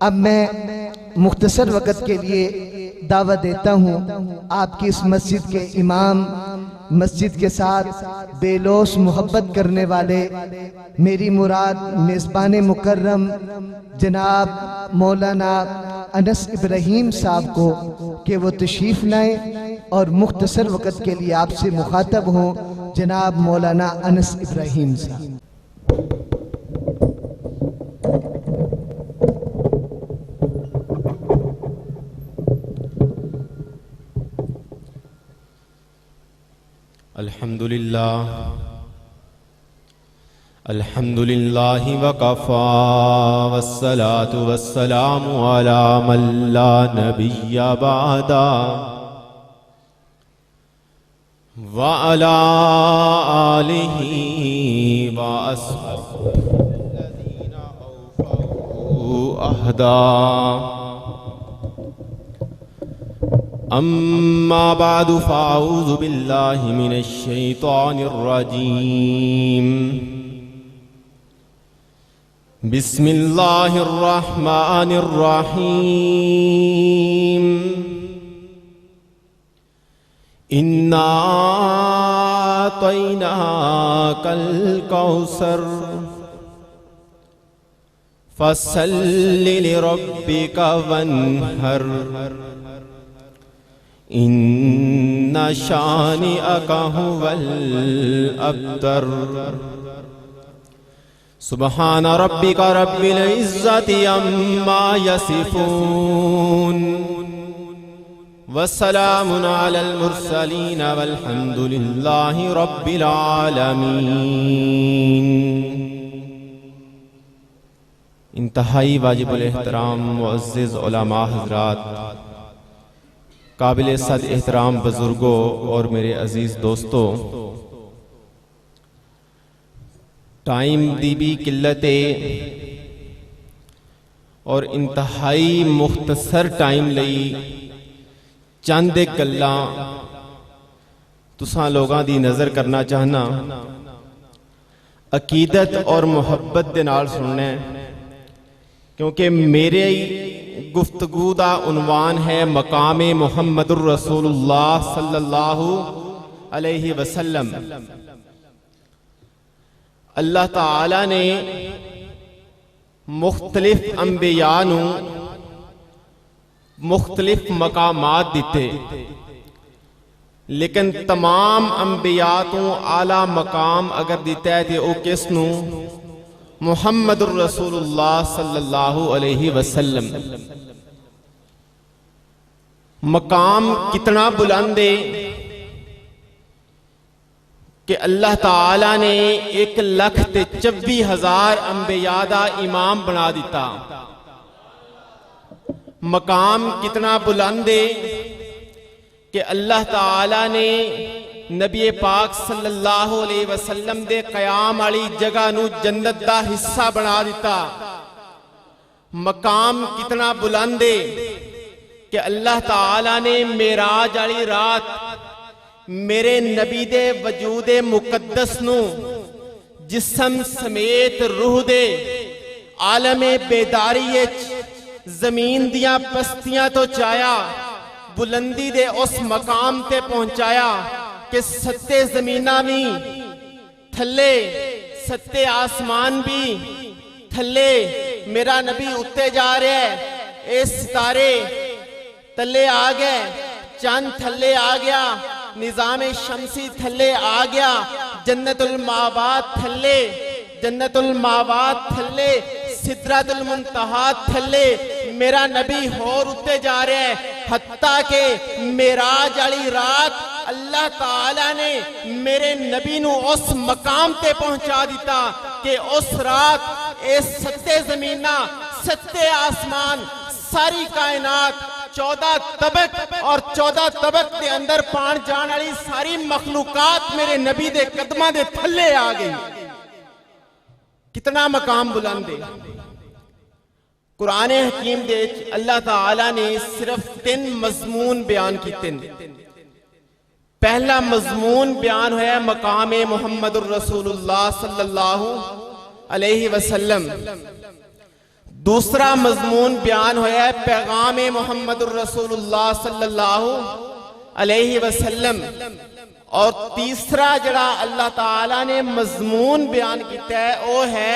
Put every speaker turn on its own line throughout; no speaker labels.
اب میں مختصر وقت کے لیے دعوت دیتا ہوں آپ کی اس مسجد کے امام، مسجد کے ساتھ بے لوث محبت کرنے والے، میری مراد میزبان مکرم جناب مولانا انس ابراہیم صاحب کو کہ وہ تشریف لائیں اور مختصر وقت کے لیے آپ سے مخاطب ہوں۔ جناب مولانا انس ابراہیم صاحب۔
الحمدللہ وکفا والصلاة والسلام علی من لا نبی بعدا وعلی آلہ وأصحابہ الذین اوفوا عہدا اما بعد فاعوذ باللہ من الشیطان الرجیم بسم اللہ الرحمن الرحیم انا اعطیناک الکوثر فصل لربک وانحر ان شانئک هو الابتر سبحان ربک رب العزت عما یصفون والسلام علی المرسلین والحمد للہ رب العالمین۔ انتہائی واجب الاحترام معزز علماء حضرات، قابل صد احترام بزرگوں اور میرے عزیز دوستوں، ٹائم دی بھی قلت ہے اور انتہائی مختصر ٹائم لئی چند گلاں تساں لوگاں دی نظر کرنا چاہنا، عقیدت اور محبت دے نال سننا ہے، کیونکہ میرے گفتگو دا عنوان ہے مقام محمد الرسول اللہ صلی اللہ علیہ وسلم۔ اللہ تعالی نے مختلف انبیاء نو مختلف مقامات دیتے، لیکن تمام انبیاء تو اعلیٰ مقام اگر دیتا ہے تو او کس نو؟ محمد الرسول اللہ صلی اللہ علیہ وسلم۔ مقام کتنا بلند ہے کہ اللہ تعالیٰ نے 1,24,000 انبیاء دا امام بنا دیتا۔ مقام کتنا بلند ہے کہ اللہ تعالیٰ نے نبی پاک صلی اللہ علیہ وسلم دے قیام والی جگہ نو جنت دا حصہ بنا دیتا۔ مقام کتنا بلند ہے کہ اللہ تعالیٰ نے معراج والی رات میرے نبی دے وجود مقدس نو جسم سمیت روح دے عالم بیداری زمین دیاں پستیاں تو چایا، بلندی دے اس مقام تے پہنچایا کہ ستے زمینہ بھی تھلے، ستے آسمان بھی تھلے، میرا نبی اتے جا رہے ہیں، اے ستارے تھلے آ گئے، چاند تھلے آ گیا، نظام شمسی تھلے آ گیا، جنت المعباد تھلے، جنت المعباد تھلے، سدرۃ المنتہا تھلے، میرا نبی ہور اتے جا رہے ہیں، حتیٰ کہ معراج والی رات اللہ تعالیٰ نے میرے نبی نو اس مقام تے پہنچا دیتا کہ اس رات اے ستے زمینہ، ستے آسمان، ساری کائنات، 14 طبق اور 14 طبق دے اندر پان جان والی ساری مخلوقات میرے نبی دے قدمہ دے تھلے آ گئی۔ کتنا مقام بلند ہے۔ قرآن حکیم دے اللہ تعالیٰ نے صرف 3 مضمون بیان کیتے ہیں۔ پہلا مضمون بیان ہے مقام محمد الرسول اللہ صلی اللہ علیہ وسلم۔ دوسرا مضمون بیان ہویا ہے پیغام محمد الرسول اللہ صلی اللہ علیہ وسلم، اور تیسرا جڑا اللہ تعالیٰ نے مضمون بیان کیتا ہے وہ ہے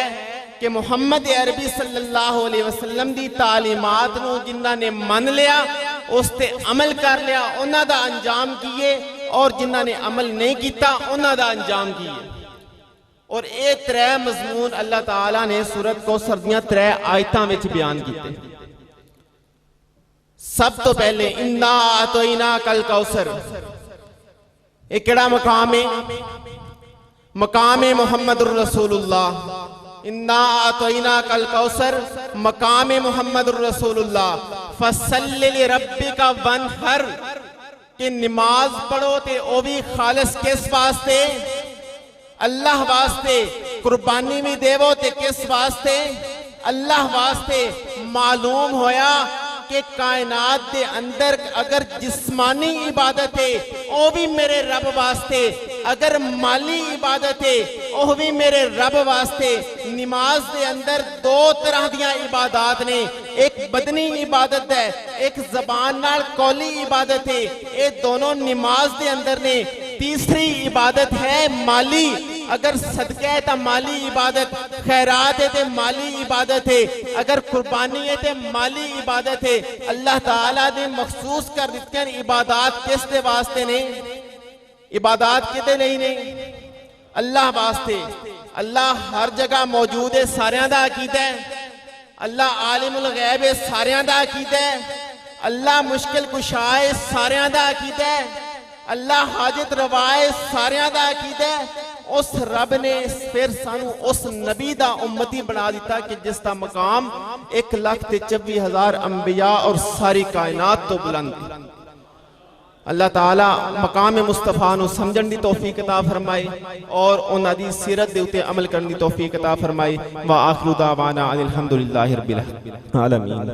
کہ محمد عربی صلی اللہ علیہ وسلم دی تعلیمات نو جنہاں نے من لیا اس تے عمل کر لیا انہاں دا انجام کیے، اور جنہاں نے عمل نہیں کیتا انہاں دا انجام کیے۔ اور اے ترے مضمون اللہ تعالیٰ نے سورت کوثر دیاں ترے آیتاں وچ بیان کیتے۔ سب تو پہلے انا اعطیناک الکوثر، ایک کیڑا مقام ہے؟ مقام محمد الرسول اللہ۔ انا اعطیناک الکوثر، مقام محمد الرسول اللہ۔ فصلی لربک وانحر، کہ نماز پڑھو تے او بھی خالص کس واسطے؟ اللہ واسطے۔ قربانی بھی دیو تے کس واسطے؟ اللہ واسطے۔ معلوم ہویا کہ کائنات دے اندر اگر جسمانی عبادت ہے وہ بھی میرے رب واسطے، اگر مالی عبادت ہے وہ بھی میرے رب واسطے۔ نماز دے اندر دو طرح دیاں عبادات نے، ایک بدنی عبادت ہے، ایک زبان نال قولی عبادت ہے، یہ دونوں نماز دے اندر نے۔ تیسری عبادت ہے مالی، اگر صدقہ ہے تو مالی عبادت، خیرات ہے تو مالی عبادت ہے، اگر قربانی ہے تو مالی عبادت ہے۔ اللہ تعالیٰ نے مخصوص کر دیتے ہیں عبادات کس دے واسطے نے؟ عبادات کتے نہیں نے؟ اللہ واسطے۔ اللہ ہر جگہ موجود ہے، ساریاں دا عقیدہ ہے۔ اللہ عالم الغیب ہے، ساریاں دا عقیدہ ہے۔ اللہ مشکل کشا ہے، ساریاں دا عقیدہ ہے۔ اللہ حاجت روا ہے، ساریاں دا عقیدہ ہے۔ اس رب نے پھر سانو اس نبی دا امتی بنا دیتا کہ جس دا مقام 1,24,000 انبیاء اور ساری کائنات تو بلند۔ اللہ تعالیٰ مقام مصطفیٰ نو سمجھن دی توفیق عطا فرمائے اور انہاں دی سیرت دے اتے عمل کرن دی توفیق عطا فرمائے۔ وآخر دعوانا الحمدللہ رب العالمین۔